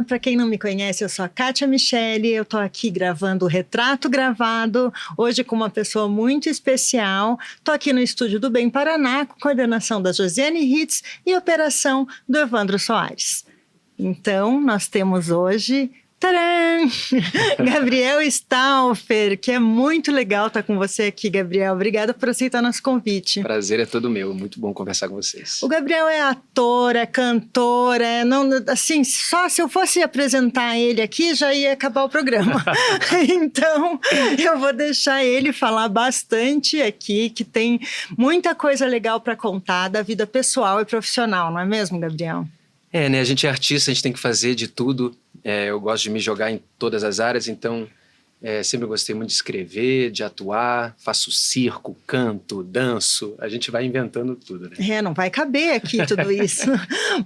para quem não me conhece, eu sou a Kátia Michele, eu estou aqui gravando o Retrato Gravado, hoje com uma pessoa muito especial. Estou aqui no estúdio do Bem Paraná, com coordenação da Josiane Ritz e operação do Evandro Soares. Então, nós temos hoje... Tcharam! Gabriel Stauffer, que é muito legal estar com você aqui, Gabriel. Obrigada por aceitar nosso convite. Prazer é todo meu, muito bom conversar com vocês. O Gabriel é ator, é cantor, não, assim, só se eu fosse apresentar ele aqui já ia acabar o programa. Então, eu vou deixar ele falar bastante aqui, que tem muita coisa legal para contar da vida pessoal e profissional, não é mesmo, Gabriel? Né? A gente é artista, a gente tem que fazer de tudo. Eu gosto de me jogar em todas as áreas, então sempre gostei muito de escrever, de atuar, faço circo, canto, danço, a gente vai inventando tudo, né? Não vai caber aqui tudo isso.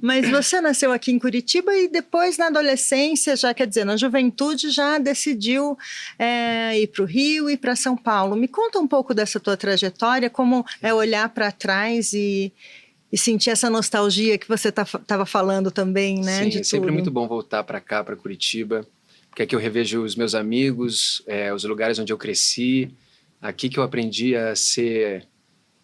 Mas você nasceu aqui em Curitiba e depois na adolescência, já quer dizer, na juventude já decidiu ir para o Rio e para São Paulo. Me conta um pouco dessa tua trajetória, como é olhar para trás e sentir essa nostalgia que você estava falando também, né? Sim, é sempre muito bom voltar para cá, para Curitiba, porque aqui eu revejo os meus amigos, os lugares onde eu cresci, aqui que eu aprendi a ser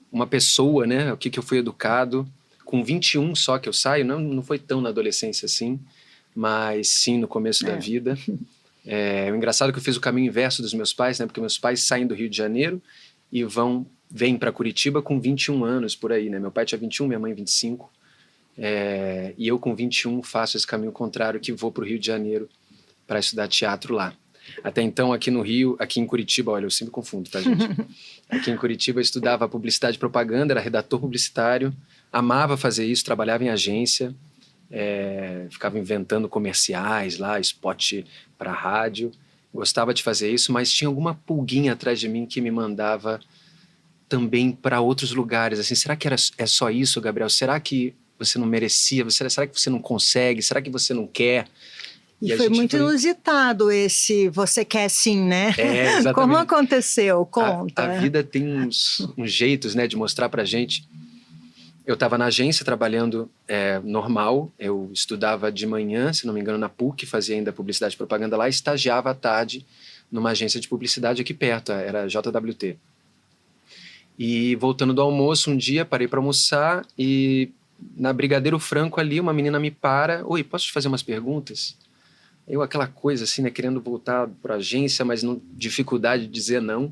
uma pessoa, né? Aqui que eu fui educado. Com 21 só que eu saio, não foi tão na adolescência assim, mas sim no começo da vida. O engraçado é que eu fiz o caminho inverso dos meus pais, né? Porque meus pais saem do Rio de Janeiro e vêm para Curitiba com 21 anos, por aí, né? Meu pai tinha 21, minha mãe 25. E eu com 21 faço esse caminho contrário, que vou para o Rio de Janeiro para estudar teatro lá. Até então, aqui no Rio, aqui em Curitiba, olha, eu sempre confundo, tá, gente? Aqui em Curitiba eu estudava publicidade e propaganda, era redator publicitário, amava fazer isso, trabalhava em agência, ficava inventando comerciais lá, spot para rádio, gostava de fazer isso, mas tinha alguma pulguinha atrás de mim que me mandava também para outros lugares, assim, será que é só isso, Gabriel? Será que você não merecia? Será que você não consegue? Será que você não quer? E foi muito inusitado esse você quer sim, né? Exatamente. Como aconteceu? Conta. A vida tem uns jeitos, né, de mostrar pra gente. Eu estava na agência trabalhando normal, eu estudava de manhã, se não me engano, na PUC, fazia ainda publicidade e propaganda lá, e estagiava à tarde numa agência de publicidade aqui perto, era a JWT. E voltando do almoço, um dia parei para almoçar e na Brigadeiro Franco ali, uma menina me para. Oi, posso te fazer umas perguntas? Eu, aquela coisa assim, né, querendo voltar para a agência, mas dificuldade de dizer não.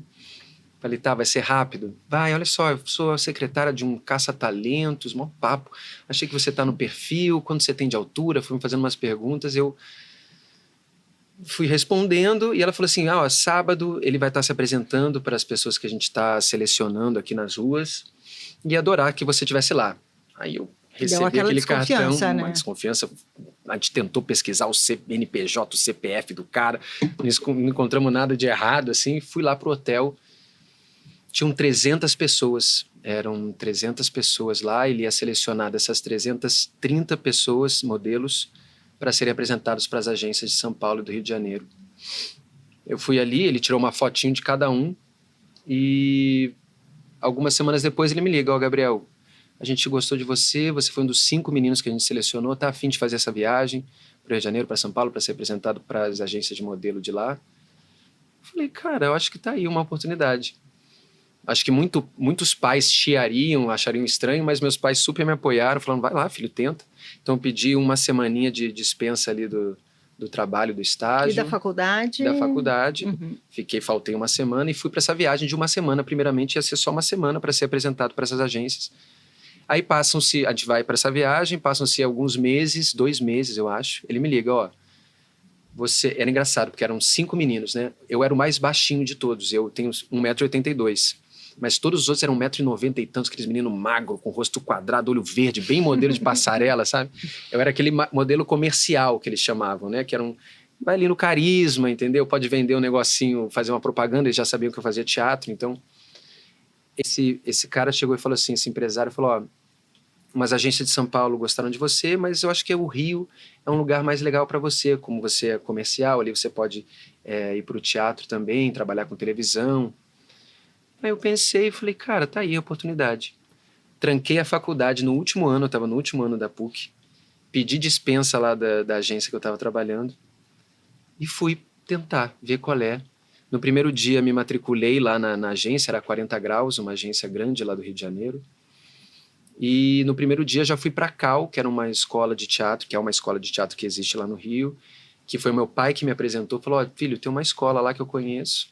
Falei, tá, vai ser rápido. Vai, olha só, eu sou a secretária de um caça-talentos, mó papo. Achei que você tá no perfil, quando você tem de altura, fui me fazendo umas perguntas, eu fui respondendo e ela falou assim, sábado ele vai estar se apresentando para as pessoas que a gente está selecionando aqui nas ruas e adorar que você estivesse lá. Aí eu recebi aquele cartão, né? Uma desconfiança. A gente tentou pesquisar o CNPJ, o CPF do cara, não encontramos nada de errado, assim, fui lá pro hotel, tinham 300 pessoas, eram 300 pessoas lá, ele ia selecionar dessas 330 pessoas, modelos, para serem apresentados para as agências de São Paulo e do Rio de Janeiro. Eu fui ali, ele tirou uma fotinho de cada um e algumas semanas depois ele me liga, Gabriel, a gente gostou de você, você foi um dos 5 meninos que a gente selecionou, tá a fim de fazer essa viagem para o Rio de Janeiro, para São Paulo, para ser apresentado para as agências de modelo de lá. Eu falei, cara, eu acho que tá aí uma oportunidade. Acho que muitos pais chiariam, achariam estranho, mas meus pais super me apoiaram, falando, vai lá, filho, tenta. Então, eu pedi uma semaninha de dispensa ali do trabalho, do estágio. E da faculdade? Da faculdade. Uhum. Faltei uma semana e fui para essa viagem de uma semana. Primeiramente, ia ser só uma semana para ser apresentado para essas agências. Aí a gente vai para essa viagem, passam-se alguns meses, 2 meses, eu acho. Ele me liga, era engraçado, porque eram 5 meninos, né? Eu era o mais baixinho de todos, eu tenho 1,82 m. Mas todos os outros eram 1,90 m e tantos, aqueles meninos magros, com rosto quadrado, olho verde, bem modelo de passarela, sabe? Eu era aquele modelo comercial que eles chamavam, né? Que era vai ali no carisma, entendeu? Pode vender um negocinho, fazer uma propaganda, eles já sabiam que eu fazia teatro, então... Esse cara chegou e falou assim, esse empresário falou, umas agências de São Paulo gostaram de você, mas eu acho que o Rio é um lugar mais legal para você, como você é comercial, ali você pode ir para o teatro também, trabalhar com televisão. Aí eu pensei e falei, cara, tá aí a oportunidade. Tranquei a faculdade no último ano, eu estava no último ano da PUC, pedi dispensa lá da agência que eu estava trabalhando e fui tentar ver qual é. No primeiro dia me matriculei lá na agência, era 40 Graus, uma agência grande lá do Rio de Janeiro. E no primeiro dia já fui para a Cal, que era uma escola de teatro, que é uma escola de teatro que existe lá no Rio, que foi meu pai que me apresentou, falou, ó, filho, tem uma escola lá que eu conheço,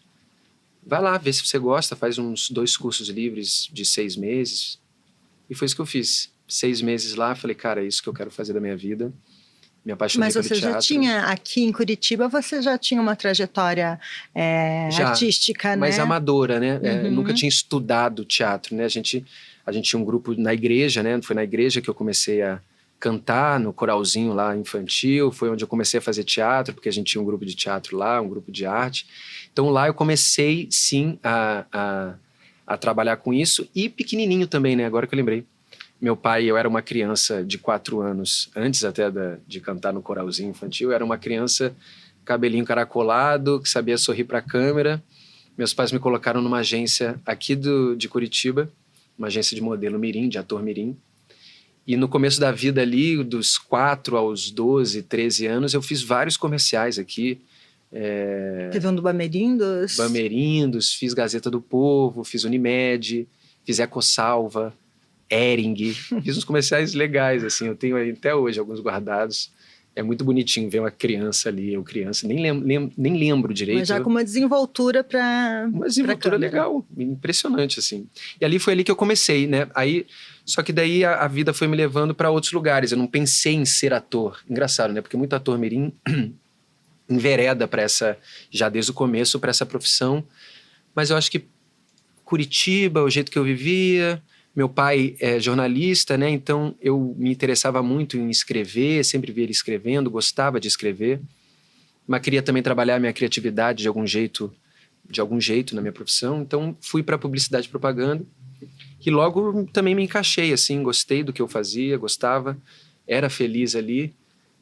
vai lá, vê se você gosta, faz uns 2 cursos livres de 6 meses. E foi isso que eu fiz. 6 meses lá, falei, cara, é isso que eu quero fazer da minha vida. Me apaixonei pelo teatro. Mas você já tinha, aqui em Curitiba, você já tinha uma trajetória artística, né? Mas amadora, né? Eu nunca tinha estudado teatro, né? A gente tinha um grupo na igreja, né? Foi na igreja que eu comecei a cantar, no coralzinho lá infantil. Foi onde eu comecei a fazer teatro, porque a gente tinha um grupo de teatro lá, um grupo de arte. Então lá eu comecei, sim, a trabalhar com isso. E pequenininho também, né? Agora que eu lembrei. Meu pai, eu era uma criança de 4 anos, antes até de cantar no coralzinho infantil, eu era uma criança, cabelinho caracolado, que sabia sorrir para a câmera. Meus pais me colocaram numa agência aqui de Curitiba, uma agência de modelo mirim, de ator mirim. E no começo da vida ali, dos 4 aos 12, 13 anos, eu fiz vários comerciais aqui. Teve um do Bamerindos? Bamerindos, fiz Gazeta do Povo, fiz Unimed, fiz EcoSalva, Hering, fiz uns comerciais legais, assim, eu tenho aí até hoje alguns guardados. É muito bonitinho ver uma criança ali, eu criança, nem lembro direito. Mas já com uma desenvoltura para uma desenvoltura legal, impressionante, assim. E foi ali que eu comecei, né? Só que daí a vida foi me levando para outros lugares, eu não pensei em ser ator. Engraçado, né? Porque muito ator mirim envereda para já desde o começo, para essa profissão. Mas eu acho que Curitiba, o jeito que eu vivia... Meu pai é jornalista, né? Então eu me interessava muito em escrever, sempre via ele escrevendo, gostava de escrever, mas queria também trabalhar a minha criatividade de algum jeito na minha profissão. Então fui para publicidade e propaganda e logo também me encaixei, assim, gostei do que eu fazia, gostava, era feliz ali,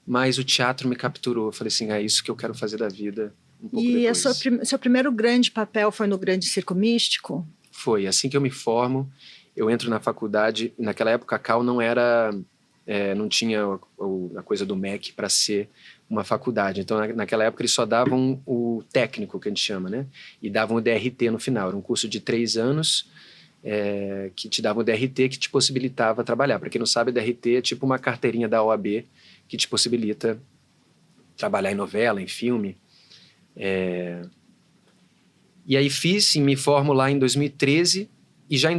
mas o teatro me capturou. Eu falei assim, é isso que eu quero fazer da vida um pouco depois. E seu primeiro grande papel foi no Grande Circo Místico? Foi, assim que eu me formo, eu entro na faculdade. Naquela época a Cal não era, não tinha a coisa do MEC para ser uma faculdade. Então naquela época eles só davam o técnico, que a gente chama, né? E davam o DRT no final. Era um curso de 3 anos que te dava o DRT que te possibilitava trabalhar. Para quem não sabe, o DRT é tipo uma carteirinha da OAB que te possibilita trabalhar em novela, em filme. E aí fiz e me formo lá em 2013 e já em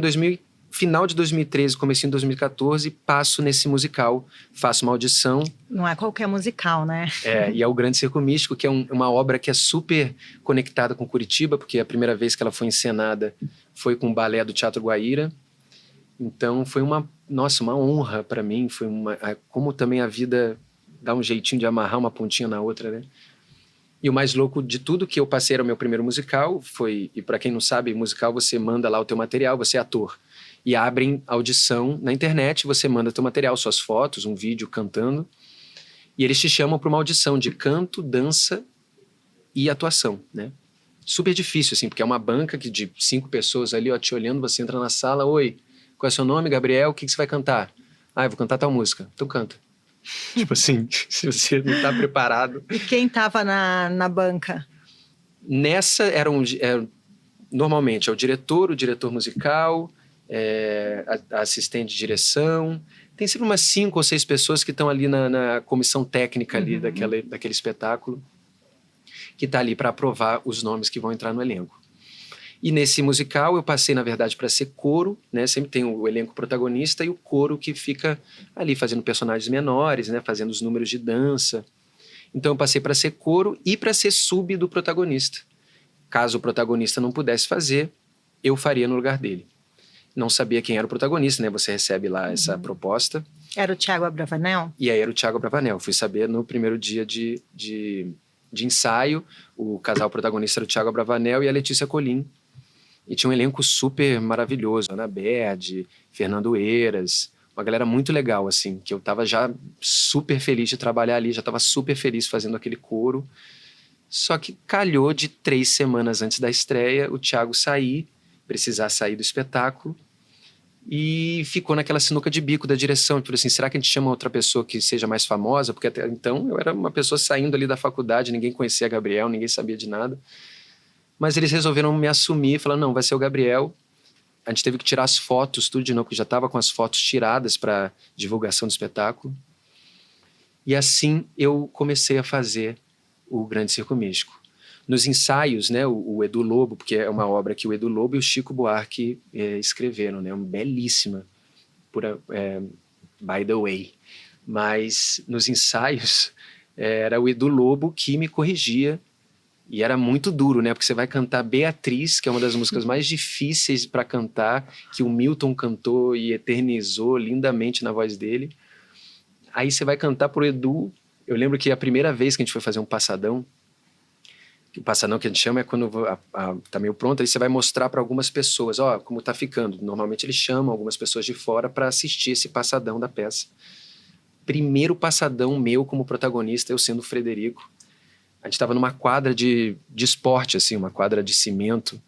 final de 2013, comecinho de 2014, passo nesse musical, faço uma audição. Não é qualquer musical, né? E é o Grande Circo Místico, que é uma obra que é super conectada com Curitiba, porque a primeira vez que ela foi encenada foi com o balé do Teatro Guaíra. Então foi uma honra para mim, como também a vida dá um jeitinho de amarrar uma pontinha na outra, né? E o mais louco de tudo que eu passei era o meu primeiro musical, e para quem não sabe, musical você manda lá o teu material, você é ator. E abrem audição na internet, você manda teu material, suas fotos, um vídeo cantando, e eles te chamam para uma audição de canto, dança e atuação, né? Super difícil, assim, porque é uma banca de 5 pessoas ali, ó, te olhando, você entra na sala, oi, qual é o seu nome, Gabriel, o que você vai cantar? Eu vou cantar tal música, então canta. Tipo assim, se você não tá preparado. E quem tava na banca? Nessa normalmente é o diretor musical, a assistente de direção. Tem sempre umas 5 ou 6 pessoas que estão ali na comissão técnica ali daquele espetáculo, que está ali para aprovar os nomes que vão entrar no elenco. E nesse musical eu passei, na verdade, para ser coro, né? Sempre tem o elenco protagonista e o coro que fica ali fazendo personagens menores, né? Fazendo os números de dança. Então eu passei para ser coro e para ser sub do protagonista. Caso o protagonista não pudesse fazer, eu faria no lugar dele. Não sabia quem era o protagonista, né? Você recebe lá essa proposta. Era o Thiago Abravanel? E aí era o Thiago Abravanel. Fui saber no primeiro dia de ensaio. O casal protagonista era o Thiago Abravanel e a Letícia Colim. E tinha um elenco super maravilhoso. Ana Berd, Fernando Eiras. Uma galera muito legal, assim. Que eu tava já super feliz de trabalhar ali. Já tava super feliz fazendo aquele coro. Só que calhou de 3 semanas antes da estreia o Thiago precisar sair do espetáculo. E ficou naquela sinuca de bico da direção. Eu falei assim, será que a gente chama outra pessoa que seja mais famosa? Porque até então eu era uma pessoa saindo ali da faculdade, ninguém conhecia Gabriel, ninguém sabia de nada. Mas eles resolveram me assumir, falaram, não, vai ser o Gabriel. A gente teve que tirar as fotos, tudo de novo, porque já estava com as fotos tiradas para divulgação do espetáculo. E assim eu comecei a fazer o Grande Circo Místico. Nos ensaios, né, o Edu Lobo, porque é uma obra que o Edu Lobo e o Chico Buarque escreveram, né, uma belíssima, by the way. Mas nos ensaios era o Edu Lobo que me corrigia. E era muito duro, né? Porque você vai cantar Beatriz, que é uma das músicas mais difíceis para cantar, que o Milton cantou e eternizou lindamente na voz dele. Aí você vai cantar pro Edu. Eu lembro que a primeira vez que a gente foi fazer um passadão, o passadão que a gente chama é quando tá meio pronto, aí você vai mostrar para algumas pessoas, ó, como tá ficando. Normalmente eles chamam algumas pessoas de fora para assistir esse passadão da peça. Primeiro passadão meu como protagonista, eu sendo o Frederico. A gente estava numa quadra de esporte, assim, uma quadra de cimento.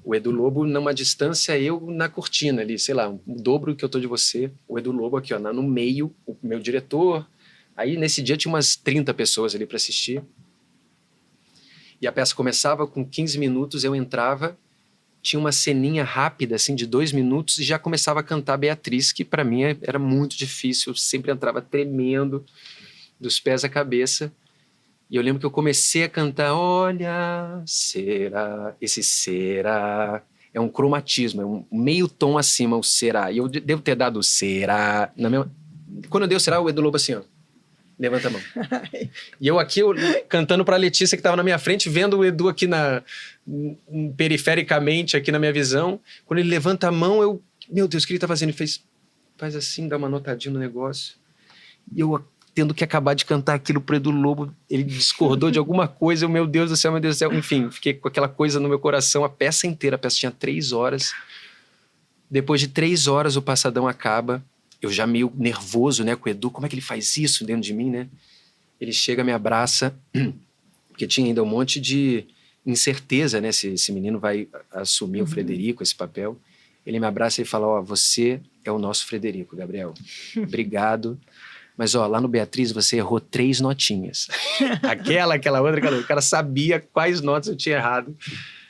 O Edu Lobo numa distância, eu na cortina ali, sei lá, o dobro que eu tô de você. O Edu Lobo aqui, ó, no meio, o meu diretor. Aí, nesse dia, tinha umas 30 pessoas ali para assistir. E a peça começava com 15 minutos, eu entrava, tinha uma ceninha rápida, assim, de 2 minutos, e já começava a cantar Beatriz, que para mim era muito difícil. Eu sempre entrava tremendo, dos pés à cabeça. E eu lembro que eu comecei a cantar, olha, será, esse será, é um cromatismo, é um meio tom acima, o será. E eu devo ter dado o será, quando eu dei o será, o Edu Lobo assim, ó, levanta a mão. E eu aqui, cantando pra Letícia que estava na minha frente, vendo o Edu aqui perifericamente, aqui na minha visão. Quando ele levanta a mão, meu Deus, o que ele tá fazendo? Ele faz assim, dá uma notadinha no negócio. E eu tendo que acabar de cantar aquilo pro Edu Lobo, ele discordou de alguma coisa, meu Deus do céu, meu Deus do céu. Enfim, fiquei com aquela coisa no meu coração, a peça inteira, a peça tinha 3 horas. Depois de 3 horas o passadão acaba, eu já meio nervoso, né, com o Edu, como é que ele faz isso dentro de mim, né? Ele chega, me abraça, porque tinha ainda um monte de incerteza, né, se esse menino vai assumir o Frederico, esse papel. Ele me abraça e fala, ó, você é o nosso Frederico, Gabriel. Obrigado. Mas, ó, lá no Beatriz você errou 3 notinhas. aquela outra, o cara sabia quais notas eu tinha errado.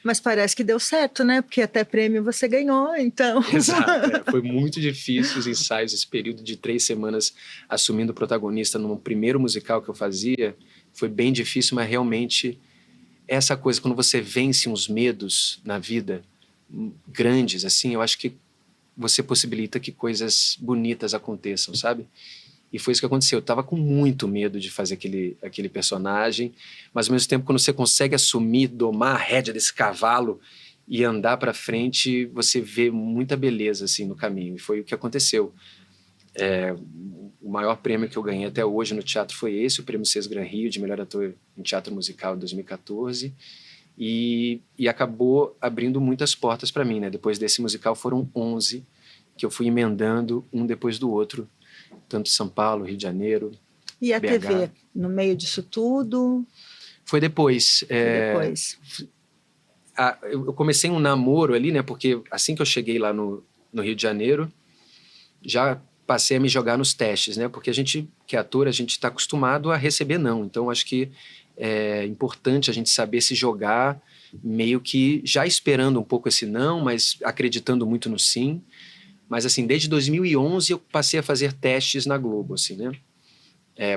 Mas parece que deu certo, né? Porque até prêmio você ganhou, então. Exato, foi muito difícil os ensaios, esse período de 3 semanas assumindo o protagonista no primeiro musical que eu fazia. Foi bem difícil, mas realmente essa coisa, quando você vence uns medos na vida grandes, assim, eu acho que você possibilita que coisas bonitas aconteçam, sabe? E foi isso que aconteceu. Eu estava com muito medo de fazer aquele personagem, mas ao mesmo tempo, quando você consegue assumir, domar a rédea desse cavalo e andar para frente, você vê muita beleza assim no caminho. E foi o que aconteceu. O maior prêmio que eu ganhei até hoje no teatro foi esse, o Prêmio Cés Gran Rio de melhor ator em teatro musical 2014. E acabou abrindo muitas portas para mim, né? Depois desse musical foram 11 que eu fui emendando um depois do outro. Tanto São Paulo, Rio de Janeiro, E a BH. TV, no meio disso tudo? Foi depois. Eu comecei um namoro ali, né? Porque assim que eu cheguei lá no Rio de Janeiro, já passei a me jogar nos testes, né? Porque a gente, que é ator, a gente está acostumado a receber não. Então, acho que é importante a gente saber se jogar meio que já esperando um pouco esse não, mas acreditando muito no sim. Mas, assim, desde 2011 eu passei a fazer testes na Globo, assim, né?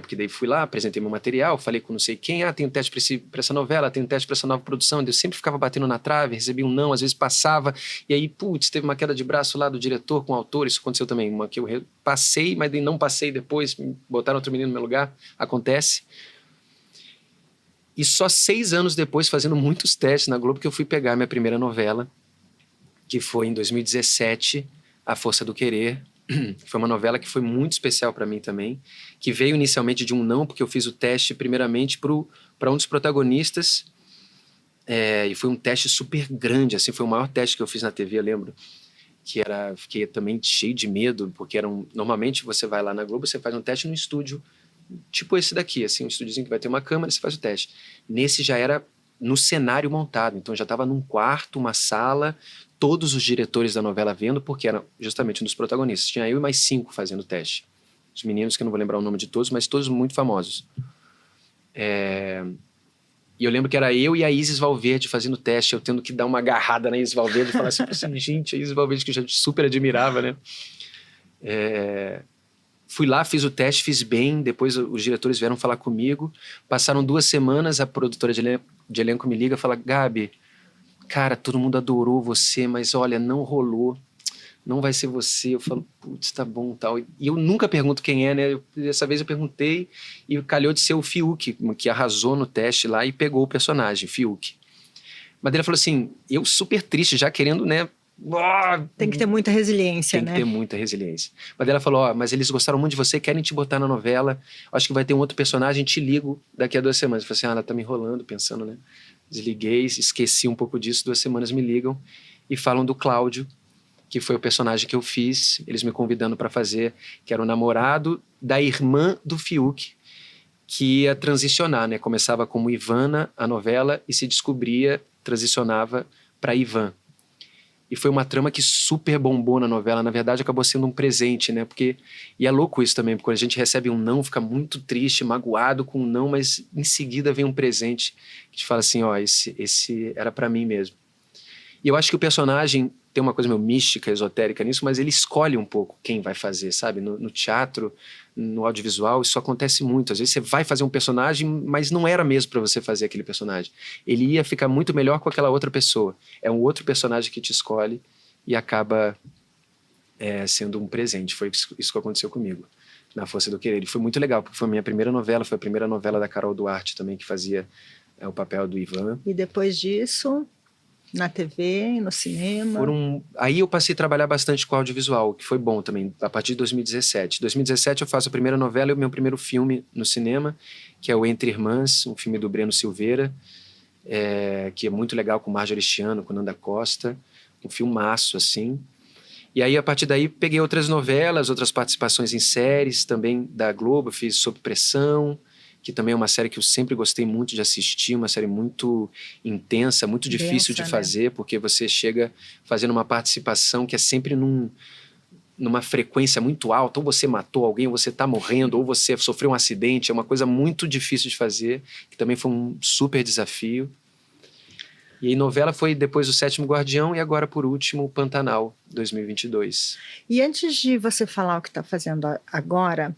Porque daí fui lá, apresentei meu material, falei com não sei quem, tem um teste para essa novela, tem um teste para essa nova produção. Eu sempre ficava batendo na trave, recebia um não, às vezes passava, e aí, putz, teve uma queda de braço lá do diretor com o autor, isso aconteceu também, uma que eu passei, mas não passei depois, botaram outro menino no meu lugar, acontece. E só 6 anos depois, fazendo muitos testes na Globo, que eu fui pegar minha primeira novela, que foi em 2017, A Força do Querer. Foi uma novela que foi muito especial para mim também, que veio inicialmente de um não, porque eu fiz o teste primeiramente para um dos protagonistas, e foi um teste super grande, assim, foi o maior teste que eu fiz na TV, eu lembro, fiquei também cheio de medo, porque normalmente você vai lá na Globo, você faz um teste no estúdio, tipo esse daqui, assim, um estúdiozinho que vai ter uma câmera, você faz o teste. Nesse já era no cenário montado. Então, eu já estava num quarto, uma sala, todos os diretores da novela vendo, porque era justamente um dos protagonistas. Tinha eu e mais 5 fazendo o teste. Os meninos, que eu não vou lembrar o nome de todos, mas todos muito famosos. E eu lembro que era eu e a Isis Valverde fazendo o teste, eu tendo que dar uma agarrada na Isis Valverde e falar assim, gente, a Isis Valverde que eu já super admirava, né? Fui lá, fiz o teste, fiz bem, depois os diretores vieram falar comigo, passaram 2 semanas, a produtora de elenco me liga e fala, Gabi, cara, todo mundo adorou você, mas olha, não rolou, não vai ser você. Eu falo, putz, tá bom, tal. E eu nunca pergunto quem é, né? Dessa vez eu perguntei e calhou de ser o Fiuk, que arrasou no teste lá e pegou o personagem, Fiuk. Mas ele falou assim, eu super triste, já querendo, né? Tem que ter muita resiliência, né? Tem que ter muita resiliência. Mas ela falou, mas eles gostaram muito de você, querem te botar na novela, acho que vai ter um outro personagem, te ligo daqui a 2 semanas. Eu falei assim, ela tá me enrolando, pensando, né? Desliguei, esqueci um pouco disso, 2 semanas me ligam e falam do Cláudio, que foi o personagem que eu fiz, eles me convidando para fazer, que era o namorado da irmã do Fiuk, que ia transicionar, né? Começava como Ivana, a novela, e se descobria, transicionava para Ivan. E foi uma trama que super bombou na novela. Na verdade, acabou sendo um presente, né? E é louco isso também, porque quando a gente recebe um não, fica muito triste, magoado com um não, mas em seguida vem um presente que te fala assim, ó, esse era para mim mesmo. E eu acho que o personagem tem uma coisa meio mística, esotérica nisso, mas ele escolhe um pouco quem vai fazer, sabe? No teatro, no audiovisual, isso acontece muito. Às vezes você vai fazer um personagem, mas não era mesmo para você fazer aquele personagem. Ele ia ficar muito melhor com aquela outra pessoa. É um outro personagem que te escolhe e acaba sendo um presente. Foi isso que aconteceu comigo, na Força do Querer. E foi muito legal, porque foi a minha primeira novela, foi a primeira novela da Carol Duarte também, que fazia o papel do Ivan. E depois disso, na TV, no cinema? Aí eu passei a trabalhar bastante com audiovisual, que foi bom também, a partir de 2017. Em 2017 eu faço a primeira novela e o meu primeiro filme no cinema, que é o Entre Irmãs, um filme do Breno Silveira, que é muito legal, com Marjorie Estiano, com Nanda Costa, um filmaço, assim. E aí, a partir daí, peguei outras novelas, outras participações em séries também da Globo, fiz Sob Pressão, que também é uma série que eu sempre gostei muito de assistir, uma série muito intensa, muito difícil de fazer, porque você chega fazendo uma participação que é sempre numa frequência muito alta, ou você matou alguém, ou você está morrendo, ou você sofreu um acidente, é uma coisa muito difícil de fazer, que também foi um super desafio. E aí, novela foi depois o Sétimo Guardião e agora, por último, o Pantanal, 2022. E antes de você falar o que está fazendo agora,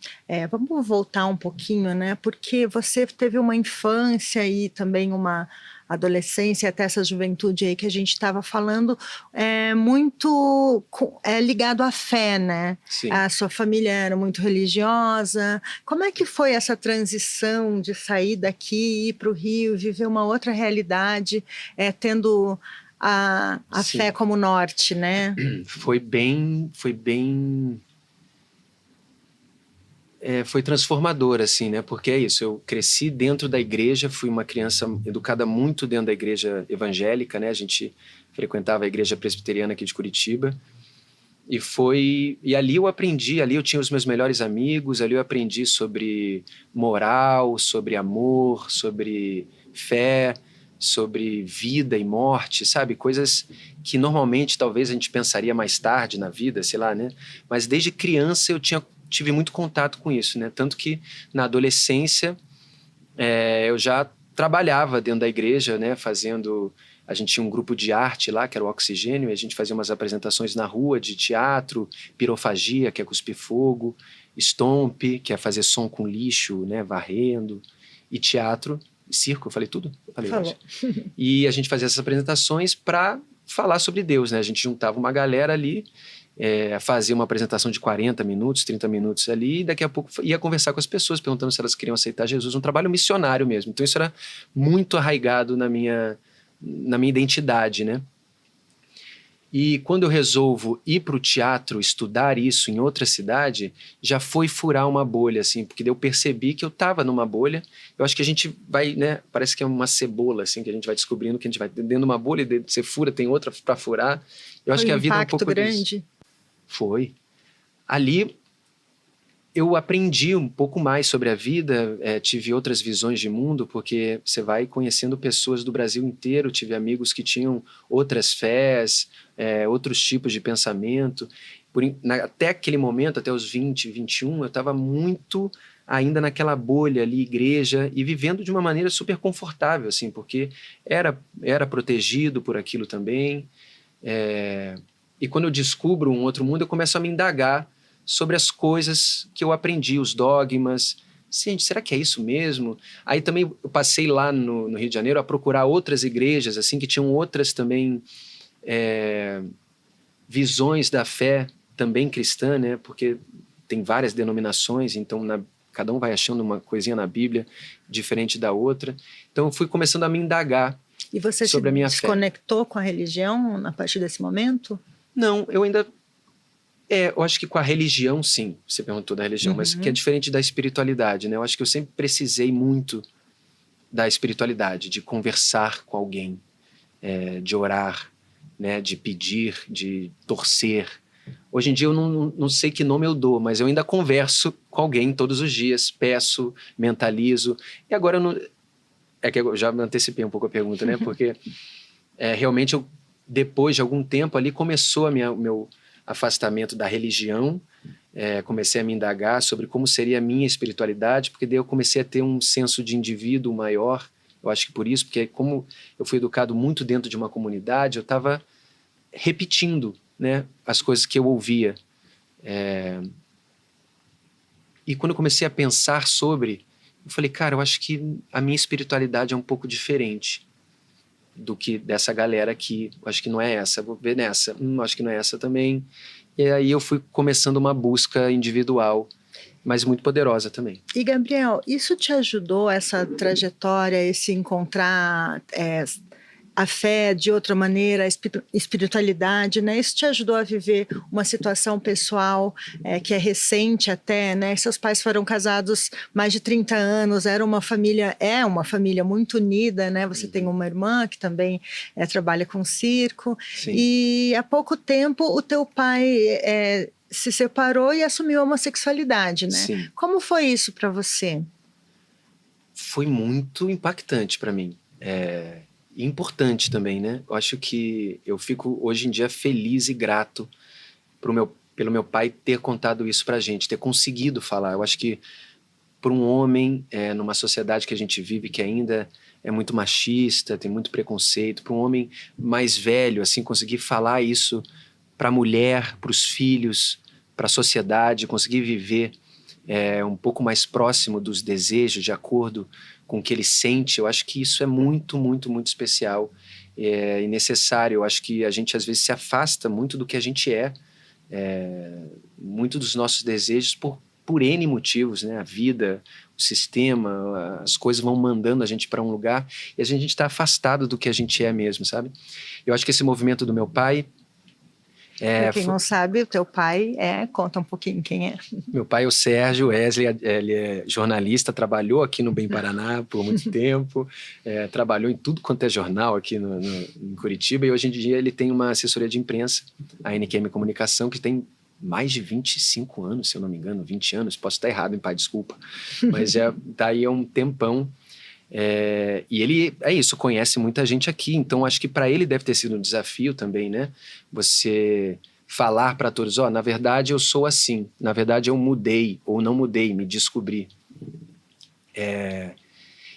vamos voltar um pouquinho, né? Porque você teve uma infância e também uma adolescência, até essa juventude aí que a gente estava falando, muito ligado à fé, né? Sim. A sua família era muito religiosa. Como é que foi essa transição de sair daqui, ir para o Rio, viver uma outra realidade, tendo a fé como norte, né? Foi transformador, assim, né? Porque é isso, eu cresci dentro da igreja, fui uma criança educada muito dentro da igreja evangélica, né? A gente frequentava a igreja presbiteriana aqui de Curitiba. E ali eu aprendi, ali eu tinha os meus melhores amigos, ali eu aprendi sobre moral, sobre amor, sobre fé, sobre vida e morte, sabe? Coisas que normalmente talvez a gente pensaria mais tarde na vida, sei lá, né? Mas desde criança eu tive muito contato com isso, né? Tanto que na adolescência eu já trabalhava dentro da igreja, né? A gente tinha um grupo de arte lá, que era o Oxigênio, e a gente fazia umas apresentações na rua de teatro, pirofagia, que é cuspir fogo, estompe, que é fazer som com lixo, né? Varrendo, e teatro, circo, eu falei tudo? Falou. E a gente fazia essas apresentações para falar sobre Deus, né? A gente juntava uma galera ali, fazia uma apresentação de 40 minutos, 30 minutos ali, e daqui a pouco ia conversar com as pessoas, perguntando se elas queriam aceitar Jesus, um trabalho missionário mesmo. Então isso era muito arraigado na minha identidade, né? E quando eu resolvo ir para o teatro, estudar isso em outra cidade, já foi furar uma bolha, assim, porque daí eu percebi que eu estava numa bolha. Eu acho que a gente vai, né? Parece que é uma cebola, assim, que a gente vai descobrindo que a gente vai dentro de uma bolha e você fura, tem outra para furar. Eu acho que a vida é um pouco grande. disso. Foi. Ali eu aprendi um pouco mais sobre a vida, tive outras visões de mundo, porque você vai conhecendo pessoas do Brasil inteiro, tive amigos que tinham outras fés, outros tipos de pensamento. Até aquele momento, até os 20, 21, eu estava muito ainda naquela bolha ali, igreja, e vivendo de uma maneira super confortável, assim, porque era protegido por aquilo também. E quando eu descubro um outro mundo, eu começo a me indagar sobre as coisas que eu aprendi, os dogmas. Gente, será que é isso mesmo? Aí também eu passei lá no Rio de Janeiro a procurar outras igrejas, assim, que tinham outras também visões da fé, também cristã, né? Porque tem várias denominações, então cada um vai achando uma coisinha na Bíblia diferente da outra. Então eu fui começando a me indagar sobre a minha fé. E você se desconectou com a religião a partir desse momento? Não, eu ainda... eu acho que com a religião, sim. Você perguntou da religião, mas que é diferente da espiritualidade, né? Eu acho que eu sempre precisei muito da espiritualidade, de conversar com alguém, de orar, né? De pedir, de torcer. Hoje em dia eu não sei que nome eu dou, mas eu ainda converso com alguém todos os dias, peço, mentalizo. E agora eu não... que eu já me antecipei um pouco a pergunta, né? Porque realmente depois de algum tempo ali começou o meu afastamento da religião, comecei a me indagar sobre como seria a minha espiritualidade, porque daí eu comecei a ter um senso de indivíduo maior. Eu acho que por isso, porque como eu fui educado muito dentro de uma comunidade, eu estava repetindo, né, as coisas que eu ouvia. E quando eu comecei a pensar sobre, eu falei, cara, eu acho que a minha espiritualidade é um pouco diferente do que dessa galera aqui. Eu acho que não é essa, vou ver nessa. Acho que não é essa também. E aí eu fui começando uma busca individual, mas muito poderosa também. E, Gabriel, isso te ajudou, essa trajetória, esse encontrar a fé de outra maneira, a espiritualidade, né? Isso te ajudou a viver uma situação pessoal que é recente até, né? Seus pais foram casados mais de 30 anos, era uma família muito unida, né? Você tem uma irmã que também trabalha com circo. Sim. E há pouco tempo o teu pai se separou e assumiu a homossexualidade, né? Sim. Como foi isso para você? Foi muito impactante para mim. E importante também, né? Eu acho que eu fico hoje em dia feliz e grato pelo meu pai ter contado isso pra gente, ter conseguido falar. Eu acho que para um homem, numa sociedade que a gente vive que ainda é muito machista, tem muito preconceito, para um homem mais velho, assim, conseguir falar isso para a mulher, para os filhos, para a sociedade, conseguir viver um pouco mais próximo dos desejos, de acordo com o que ele sente, eu acho que isso é muito, muito, muito especial e necessário. Eu acho que a gente às vezes se afasta muito do que a gente muito dos nossos desejos por N motivos, né? A vida, o sistema, as coisas vão mandando a gente para um lugar e a gente está afastado do que a gente é mesmo, sabe? Eu acho que esse movimento do meu pai... Para quem não sabe, o teu pai conta um pouquinho quem é. Meu pai é o Sérgio Wesley, ele é jornalista, trabalhou aqui no Bem Paraná por muito tempo, trabalhou em tudo quanto é jornal aqui em Curitiba e hoje em dia ele tem uma assessoria de imprensa, a NQM Comunicação, que tem mais de 25 anos, se eu não me engano, 20 anos, posso estar errado, pai, desculpa, mas tá aí há um tempão. E ele, isso, conhece muita gente aqui, então acho que para ele deve ter sido um desafio também, né? Você falar para todos, na verdade eu sou assim, na verdade eu mudei ou não mudei, me descobri.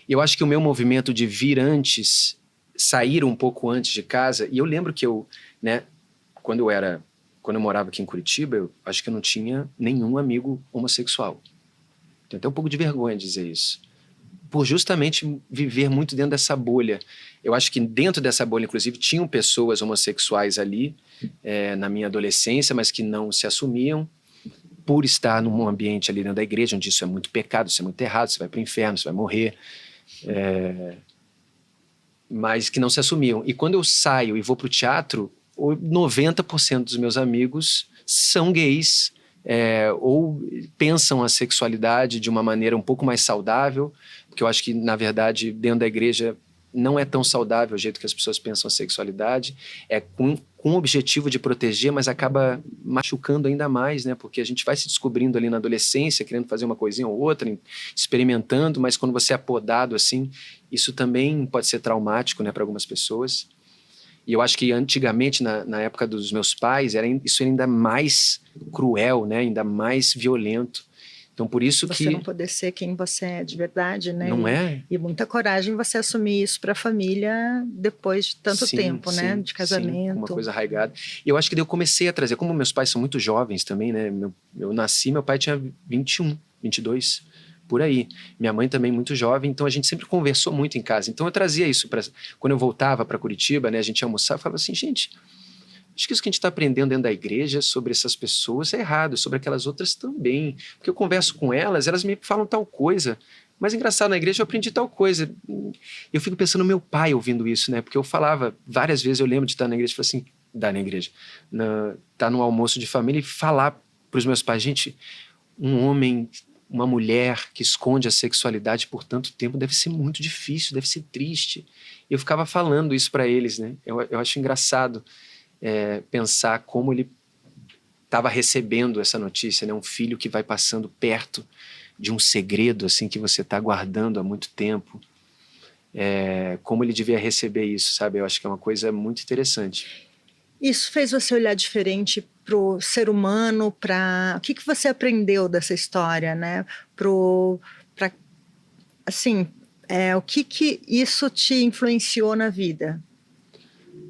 Eu acho que o meu movimento de vir antes, sair um pouco antes de casa, e eu lembro que né, quando eu morava aqui em Curitiba, eu acho que eu não tinha nenhum amigo homossexual. Tenho até um pouco de vergonha de dizer isso. Por justamente viver muito dentro dessa bolha. Eu acho que dentro dessa bolha, inclusive, tinham pessoas homossexuais ali, na minha adolescência, mas que não se assumiam, por estar num ambiente ali dentro da igreja, onde isso é muito pecado, isso é muito errado, você vai para o inferno, você vai morrer, mas que não se assumiam. E quando eu saio e vou para o teatro, 90% dos meus amigos são gays, ou pensam a sexualidade de uma maneira um pouco mais saudável, porque eu acho que, na verdade, dentro da igreja não é tão saudável o jeito que as pessoas pensam a sexualidade, é com o objetivo de proteger, mas acaba machucando ainda mais, né? Porque a gente vai se descobrindo ali na adolescência, querendo fazer uma coisinha ou outra, experimentando, mas quando você é podado assim, isso também pode ser traumático, né, para algumas pessoas. E eu acho que antigamente, na época dos meus pais, isso era ainda mais cruel, né? Ainda mais violento. Então, por isso você não poder ser quem você é de verdade, né? Não é? E muita coragem você assumir isso para a família depois de tanto tempo, né? De casamento. Sim, uma coisa arraigada. E eu acho que daí eu comecei a trazer, como meus pais são muito jovens também, né? Eu nasci, meu pai tinha 21, 22, por aí. Minha mãe também muito jovem, então a gente sempre conversou muito em casa. Então eu trazia isso para quando eu voltava para Curitiba, né? A gente ia almoçar, eu falava assim, gente, acho que isso que a gente está aprendendo dentro da igreja sobre essas pessoas é errado, sobre aquelas outras também. Porque eu converso com elas, elas me falam tal coisa. Mas engraçado, na igreja eu aprendi tal coisa. Eu fico pensando no meu pai ouvindo isso, né? Porque eu falava várias vezes, eu lembro de estar na igreja, assim, estar no almoço de família e falar para os meus pais, gente, um homem, uma mulher que esconde a sexualidade por tanto tempo deve ser muito difícil, deve ser triste. E eu ficava falando isso para eles, né? Eu acho engraçado. Pensar como ele estava recebendo essa notícia, né? Um filho que vai passando perto de um segredo assim que você está guardando há muito tempo, como ele devia receber isso, sabe? Eu acho que é uma coisa muito interessante. Isso fez você olhar diferente para o ser humano, para o que você aprendeu dessa história, né? Assim, o que isso te influenciou na vida?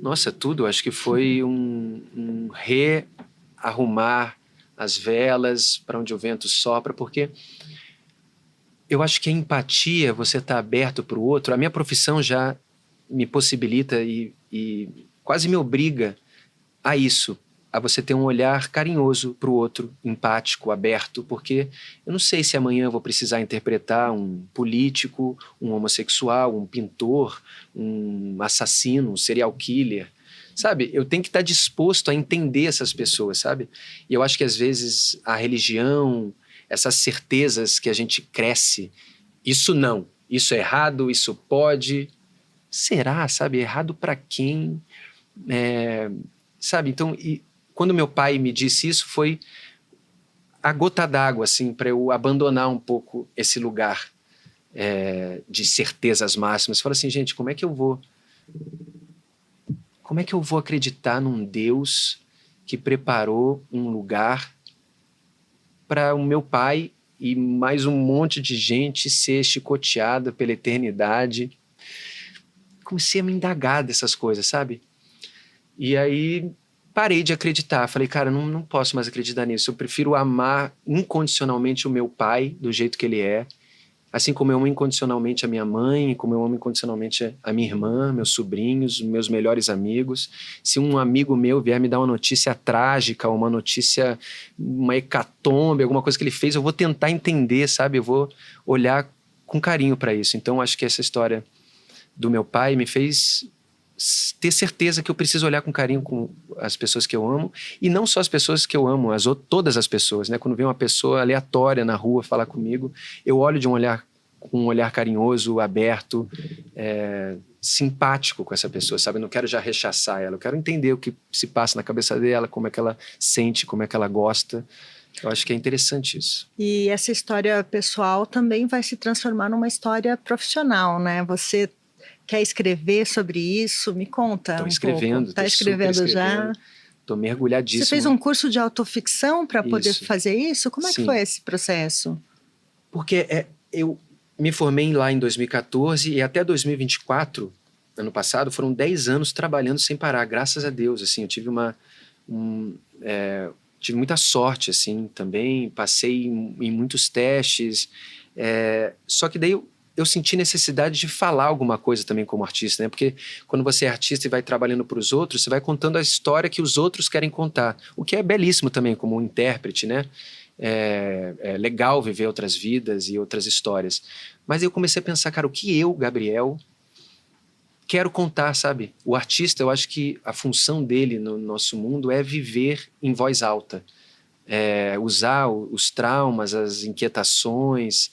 Nossa, tudo. Acho que foi um rearrumar as velas para onde o vento sopra, porque eu acho que a empatia, você está aberto para o outro. A minha profissão já me possibilita e quase me obriga a isso, a você ter um olhar carinhoso para o outro, empático, aberto, porque eu não sei se amanhã eu vou precisar interpretar um político, um homossexual, um pintor, um assassino, um serial killer, sabe? Eu tenho que estar disposto a entender essas pessoas, sabe? E eu acho que às vezes a religião, essas certezas que a gente cresce, isso não, isso é errado, isso pode, será, sabe? Errado para quem? Sabe? Então, quando meu pai me disse isso, foi a gota d'água, assim, para eu abandonar um pouco esse lugar de certezas máximas. Fala assim, gente, como é que eu vou acreditar num Deus que preparou um lugar para o meu pai e mais um monte de gente ser chicoteada pela eternidade? Comecei a me indagar dessas coisas, sabe? E aí parei de acreditar. Falei, cara, não posso mais acreditar nisso. Eu prefiro amar incondicionalmente o meu pai do jeito que ele é, assim como eu amo incondicionalmente a minha mãe, como eu amo incondicionalmente a minha irmã, meus sobrinhos, meus melhores amigos. Se um amigo meu vier me dar uma notícia trágica, uma notícia, uma hecatombe, alguma coisa que ele fez, eu vou tentar entender, sabe? Eu vou olhar com carinho para isso. Então, acho que essa história do meu pai me fez ter certeza que eu preciso olhar com carinho com as pessoas que eu amo, e não só as pessoas que eu amo, todas as pessoas, né? Quando vem uma pessoa aleatória na rua falar comigo, eu olho com um olhar carinhoso, aberto, simpático com essa pessoa, sabe? Eu não quero já rechaçar ela, eu quero entender o que se passa na cabeça dela, como é que ela sente, como é que ela gosta. Eu acho que é interessante isso. E essa história pessoal também vai se transformar numa história profissional, né? Você quer escrever sobre isso? Me conta Estou escrevendo. Está escrevendo já? Estou mergulhadíssimo. Você fez um curso de autoficção para poder fazer isso? Como é que foi esse processo? Porque eu me formei lá em 2014 e até 2024, ano passado, foram 10 anos trabalhando sem parar, graças a Deus. Assim, eu tive tive muita sorte assim, também, passei em muitos testes, só que daí eu senti necessidade de falar alguma coisa também como artista, né? Porque quando você é artista e vai trabalhando para os outros, você vai contando a história que os outros querem contar, o que é belíssimo também como um intérprete, né? É legal viver outras vidas e outras histórias. Mas eu comecei a pensar, cara, o que eu, Gabriel, quero contar, sabe? O artista, eu acho que a função dele no nosso mundo é viver em voz alta, usar os traumas, as inquietações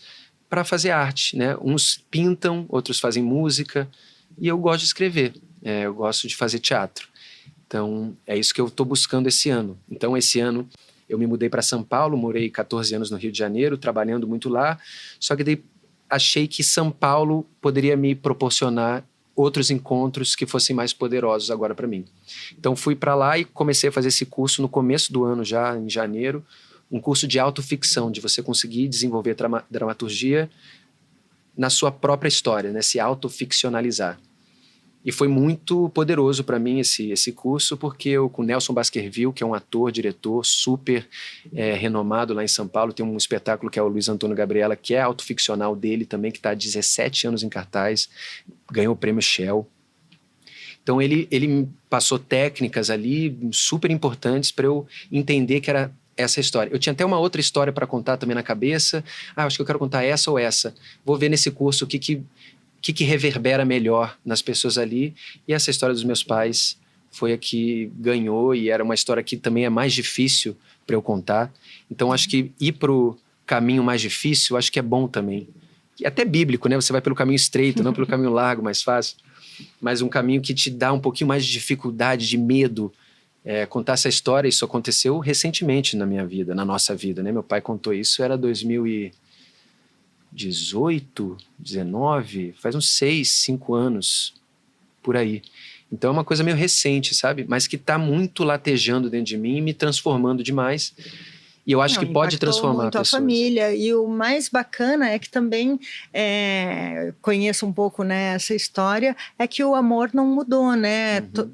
para fazer arte, né? Uns pintam, outros fazem música, e eu gosto de escrever, eu gosto de fazer teatro. Então, é isso que eu estou buscando esse ano. Então, esse ano, eu me mudei para São Paulo, morei 14 anos no Rio de Janeiro, trabalhando muito lá, só que daí achei que São Paulo poderia me proporcionar outros encontros que fossem mais poderosos agora para mim. Então, fui para lá e comecei a fazer esse curso no começo do ano, já em janeiro, um curso de autoficção, de você conseguir desenvolver dramaturgia na sua própria história, né? Se autoficcionalizar. E foi muito poderoso para mim esse curso, porque eu, com Nelson Baskerville, que é um ator, diretor super renomado lá em São Paulo, tem um espetáculo que é o Luiz Antônio Gabriela, que é autoficcional dele também, que está há 17 anos em cartaz, ganhou o prêmio Shell. Então ele me passou técnicas ali super importantes para eu entender que era essa história. Eu tinha até uma outra história para contar também na cabeça. Acho que eu quero contar essa ou essa. Vou ver nesse curso o que reverbera melhor nas pessoas ali. E essa história dos meus pais foi a que ganhou, e era uma história que também é mais difícil para eu contar. Então, acho que ir para o caminho mais difícil, acho que é bom também. E até bíblico, né? Você vai pelo caminho estreito, não pelo caminho largo, mais fácil. Mas um caminho que te dá um pouquinho mais de dificuldade, de medo. Contar essa história, isso aconteceu recentemente na minha vida, na nossa vida, né? Meu pai contou isso, era 2018, 19, faz uns 6, 5 anos, por aí. Então é uma coisa meio recente, sabe? Mas que está muito latejando dentro de mim e me transformando demais. E eu acho que pode transformar muito pessoas. A família. E o mais bacana é que também conheço um pouco, né, essa história, é que o amor não mudou, né? Uhum.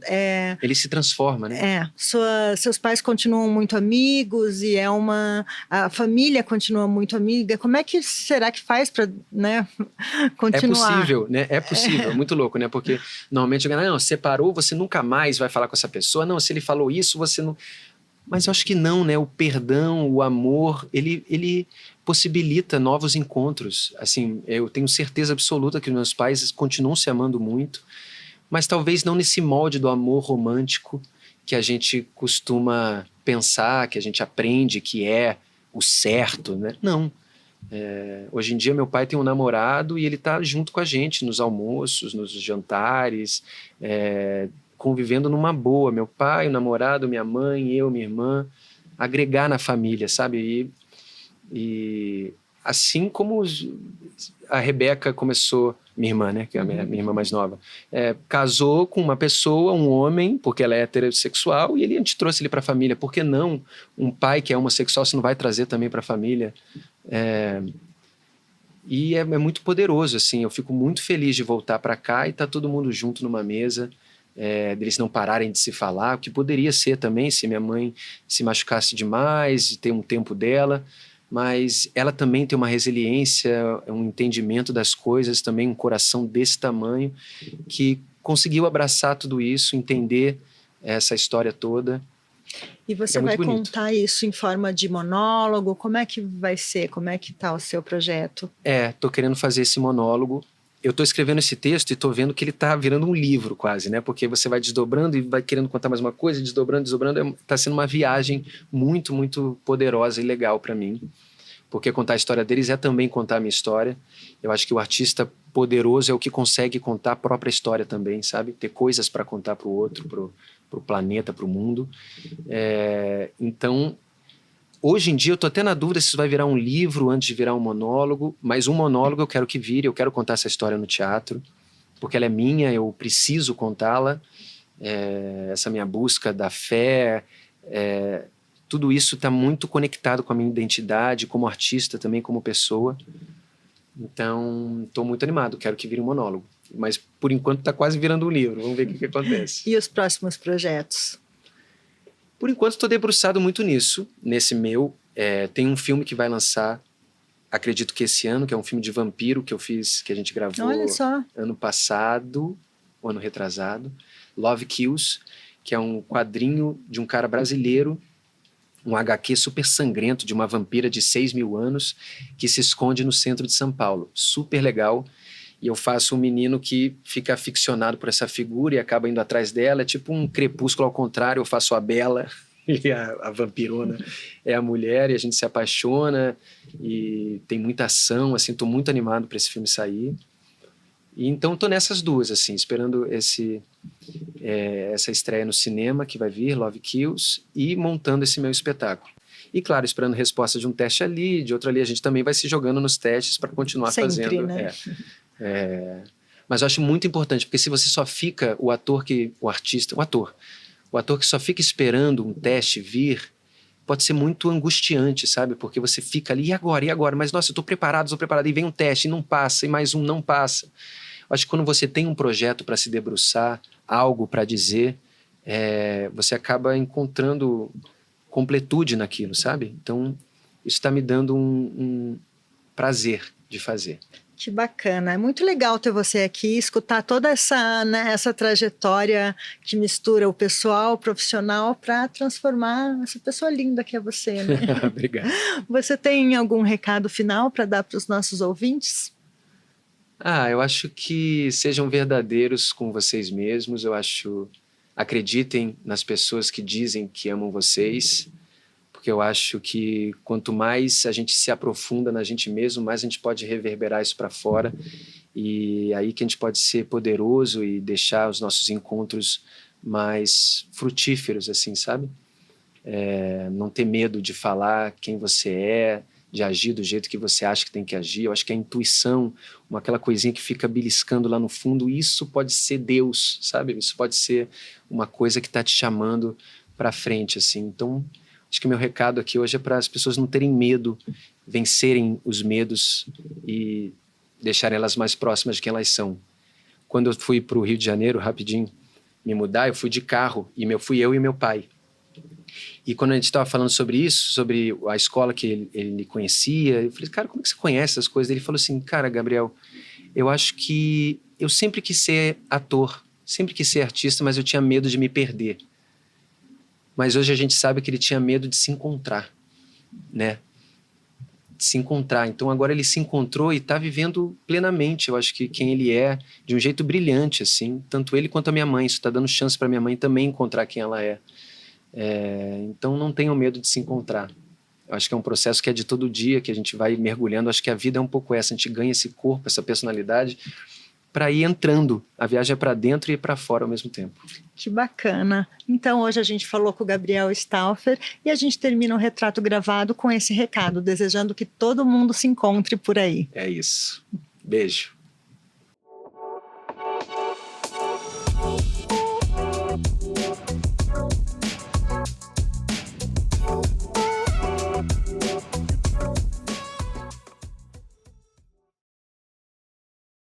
Ele se transforma, né? Seus pais continuam muito amigos e a família continua muito amiga. Como é que será que faz para, né, continuar? É possível, né? É possível, muito louco, né? Porque normalmente não, separou, você nunca mais vai falar com essa pessoa. Não, se ele falou isso, você não... Mas eu acho que não, né? O perdão, o amor, ele possibilita novos encontros. Assim, eu tenho certeza absoluta que meus pais continuam se amando muito, mas talvez não nesse molde do amor romântico que a gente costuma pensar, que a gente aprende que é o certo, né? Não. Hoje em dia meu pai tem um namorado e ele tá junto com a gente nos almoços, nos jantares, convivendo numa boa, meu pai, o namorado, minha mãe, eu, minha irmã, agregar na família, sabe? E assim como a Rebeca começou, minha irmã, né, que é a minha irmã mais nova, casou com uma pessoa, um homem, porque ela é heterossexual, e a gente trouxe ele para a família. Por que não um pai que é homossexual, você não vai trazer também para a família? E é muito poderoso, assim, eu fico muito feliz de voltar para cá e tá todo mundo junto numa mesa, deles não pararem de se falar, o que poderia ser também se minha mãe se machucasse demais, ter um tempo dela, mas ela também tem uma resiliência, um entendimento das coisas, também um coração desse tamanho, que conseguiu abraçar tudo isso, entender essa história toda. E você vai contar isso em forma de monólogo? Como é que vai ser? Como é que está o seu projeto? Tô querendo fazer esse monólogo. Eu estou escrevendo esse texto e estou vendo que ele está virando um livro quase, né? Porque você vai desdobrando e vai querendo contar mais uma coisa, desdobrando. Está sendo uma viagem muito, muito poderosa e legal para mim. Porque contar a história deles é também contar a minha história. Eu acho que o artista poderoso é o que consegue contar a própria história também, sabe? Ter coisas para contar para o outro, para o planeta, para o mundo. Então, hoje em dia eu estou até na dúvida se isso vai virar um livro antes de virar um monólogo, mas um monólogo eu quero que vire, eu quero contar essa história no teatro, porque ela é minha, eu preciso contá-la, essa minha busca da fé, tudo isso está muito conectado com a minha identidade, como artista também, como pessoa. Então, estou muito animado, quero que vire um monólogo, mas por enquanto está quase virando um livro, vamos ver o que acontece. E os próximos projetos? Por enquanto estou debruçado muito nisso, nesse meu. Tem um filme que vai lançar, acredito que esse ano, que é um filme de vampiro que eu fiz, que a gente gravou ano passado, ou ano retrasado, Love Kills, que é um quadrinho de um cara brasileiro, um HQ super sangrento de uma vampira de 6.000 anos que se esconde no centro de São Paulo. Super legal. E eu faço um menino que fica aficionado por essa figura e acaba indo atrás dela. É tipo um Crepúsculo ao contrário, eu faço a Bela e a vampirona é a mulher e a gente se apaixona e tem muita ação, assim, tô muito animado para esse filme sair. E então tô nessas duas, assim, esperando essa estreia no cinema que vai vir, Love Kills, e montando esse meu espetáculo. E claro, esperando resposta de um teste ali, de outro ali, a gente também vai se jogando nos testes para continuar Sempre, fazendo. né? Mas eu acho muito importante, porque se você só fica, o ator que só fica esperando um teste vir, pode ser muito angustiante, sabe? Porque você fica ali, e agora? E agora? Mas nossa, eu estou preparado, e vem um teste, e não passa, e mais um não passa. Eu acho que quando você tem um projeto para se debruçar, algo para dizer, você acaba encontrando completude naquilo, sabe? Então, isso está me dando um prazer de fazer. Que bacana, é muito legal ter você aqui, escutar toda essa trajetória que mistura o pessoal, o profissional, para transformar essa pessoa linda que é você, né? Obrigado. Você tem algum recado final para dar para os nossos ouvintes? Eu acho que sejam verdadeiros com vocês mesmos, acreditem nas pessoas que dizem que amam vocês, porque eu acho que quanto mais a gente se aprofunda na gente mesmo, mais a gente pode reverberar isso para fora, e aí que a gente pode ser poderoso e deixar os nossos encontros mais frutíferos, assim, sabe? Não ter medo de falar quem você é, de agir do jeito que você acha que tem que agir. Eu acho que a intuição, aquela coisinha que fica beliscando lá no fundo, isso pode ser Deus, sabe? Isso pode ser uma coisa que está te chamando para frente, assim. Então, acho que o meu recado aqui hoje é para as pessoas não terem medo, vencerem os medos e deixarem elas mais próximas de quem elas são. Quando eu fui para o Rio de Janeiro, rapidinho, me mudar, eu fui de carro, e fui eu e meu pai. E quando a gente estava falando sobre isso, sobre a escola que ele conhecia, eu falei, cara, como é que você conhece essas coisas? Ele falou assim, cara, Gabriel, eu acho que eu sempre quis ser ator, sempre quis ser artista, mas eu tinha medo de me perder. Mas hoje a gente sabe que ele tinha medo de se encontrar, né? De se encontrar. Então agora ele se encontrou e está vivendo plenamente, eu acho que quem ele é, de um jeito brilhante, assim. Tanto ele quanto a minha mãe. Isso está dando chance para minha mãe também encontrar quem ela é. Então não tenham medo de se encontrar. Eu acho que é um processo que é de todo dia, que a gente vai mergulhando. Eu acho que a vida é um pouco essa, a gente ganha esse corpo, essa personalidade, para ir entrando. A viagem é para dentro e para fora ao mesmo tempo. Que bacana. Então hoje a gente falou com o Gabriel Stauffer e a gente termina o Retrato Gravado com esse recado, desejando que todo mundo se encontre por aí. É isso. Beijo.